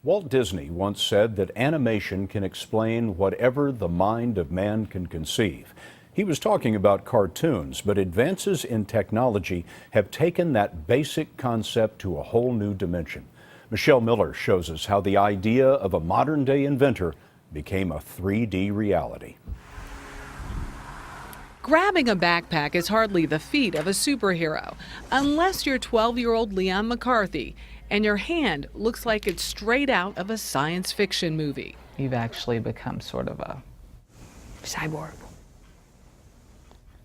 Walt Disney once said that animation can explain whatever the mind of man can conceive. He was talking about cartoons, but advances in technology have taken that basic concept to a whole new dimension. Michelle Miller shows us how the idea of a modern-day inventor became a 3D reality. Grabbing a backpack is hardly the feat of a superhero, unless you're 12-year-old Leon McCarthy and your hand looks like it's straight out of a science fiction movie. You've actually become sort of a cyborg.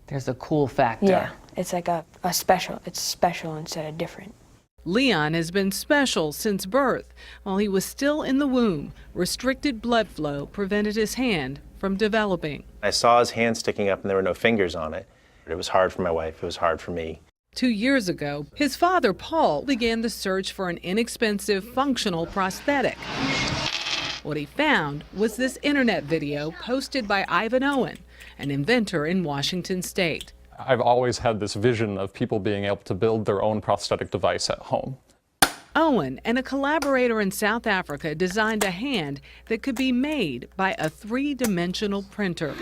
There's a cool factor. Yeah, it's like it's special instead of different. Leon has been special since birth. While he was still in the womb, restricted blood flow prevented his hand from developing. I saw his hand sticking up and there were no fingers on it. It was hard for my wife, it was hard for me. 2 years ago, his father, Paul, began the search for an inexpensive, functional prosthetic. What he found was this internet video posted by Ivan Owen, an inventor in Washington State. I've always had this vision of people being able to build their own prosthetic device at home. Owen and a collaborator in South Africa designed a hand that could be made by a three-dimensional printer.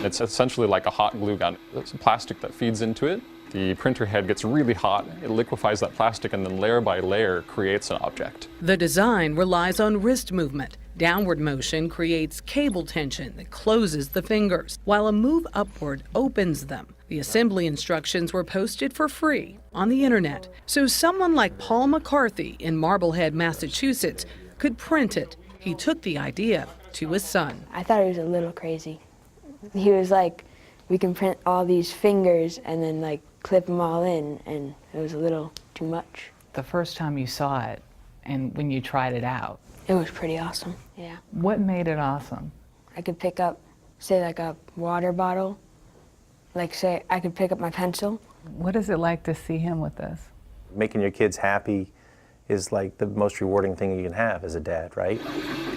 It's essentially like a hot glue gun. There's plastic that feeds into it. The printer head gets really hot, it liquefies that plastic, and then layer by layer creates an object. The design relies on wrist movement. Downward motion creates cable tension that closes the fingers, while a move upward opens them. The assembly instructions were posted for free on the internet, so someone like Paul McCarthy in Marblehead, Massachusetts, could print it. He took the idea to his son. I thought he was a little crazy. He was like, we can print all these fingers and then like clip them all in, and it was a little too much. The first time you saw it and when you tried it out, it was pretty awesome, yeah. What made it awesome? I could pick up, say like a water bottle, like say I could pick up my pencil. What is it like to see him with this? Making your kids happy is like the most rewarding thing you can have as a dad, right?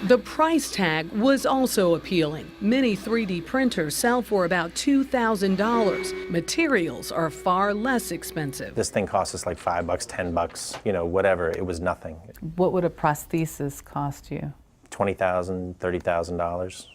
The price tag was also appealing. Many 3D printers sell for about $2,000. Materials are far less expensive. This thing cost us like $5, $10, you know, whatever. It was nothing. What would a prosthesis cost you? $20,000, $30,000.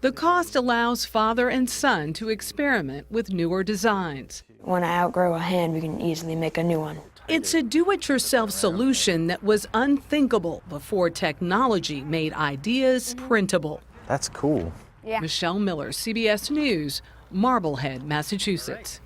The cost allows father and son to experiment with newer designs. When I outgrow a hand, we can easily make a new one. It's a do-it-yourself solution that was unthinkable before technology made ideas printable. That's cool. Yeah. Michelle Miller, CBS News, Marblehead, Massachusetts.